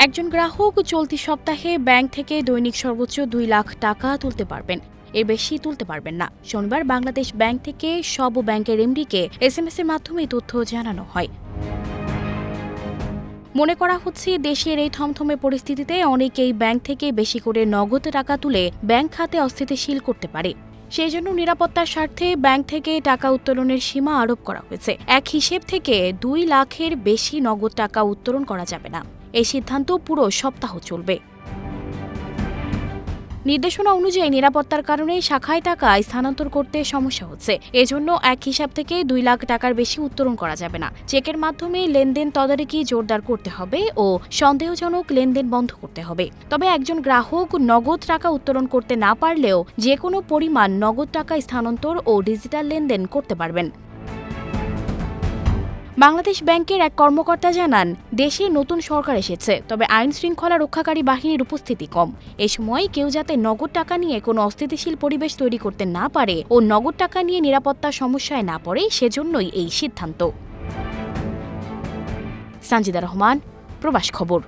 একজন গ্রাহক চলতি সপ্তাহে ব্যাংক থেকে দৈনিক সর্বোচ্চ 2 লাখ টাকা তুলতে পারবেন, এর বেশি তুলতে পারবেন না। শনিবার বাংলাদেশ ব্যাংক থেকে সব ব্যাংকের এমডিকে এসএমএস এর মাধ্যমে তথ্য জানানো হয়। মনে করা হচ্ছে, দেশের এই থমথমে পরিস্থিতিতে অনেকেই ব্যাংক থেকে বেশি করে নগদ টাকা তুলে ব্যাংক খাতে অস্থিতিশীল করতে পারে। সেই জন্য নিরাপত্তার স্বার্থে ব্যাংক থেকে টাকা উত্তোলনের সীমা আরোপ করা হয়েছে। এক হিসেব থেকে 2 লাখের বেশি নগদ টাকা উত্তোলন করা যাবে না। এই সিদ্ধান্ত পুরো সপ্তাহ চলবে। নির্দেশনা অনুযায়ী নিরাপত্তার কারণে শাখায় টাকা স্থানান্তর করতে সমস্যা হচ্ছে। এজন্য এক হিসাব থেকে 2 লাখ টাকার বেশি উত্তোলন করা যাবে না। চেকের মাধ্যমে লেনদেন তদারকি জোরদার করতে হবে ও সন্দেহজনক লেনদেন বন্ধ করতে হবে। তবে একজন গ্রাহক নগদ টাকা উত্তোলন করতে না পারলেও যে কোনো পরিমাণ নগদ টাকা স্থানান্তর ও ডিজিটাল লেনদেন করতে পারবেন। বাংলাদেশ ব্যাংকের এক কর্মকর্তা জানান, দেশে নতুন সরকার এসেছে, তবে আইন শৃঙ্খলা রক্ষাকারী বাহিনীর উপস্থিতি কম। এ সময় কেউ যাতে নগদ টাকা নিয়ে কোনো অস্থিতিশীল পরিবেশ তৈরি করতে না পারে ও নগদ টাকা নিয়ে নিরাপত্তার সমস্যায় না পড়ে, সেজন্যই এই সিদ্ধান্ত। সানজিদা রহমান, প্রবাস খবর।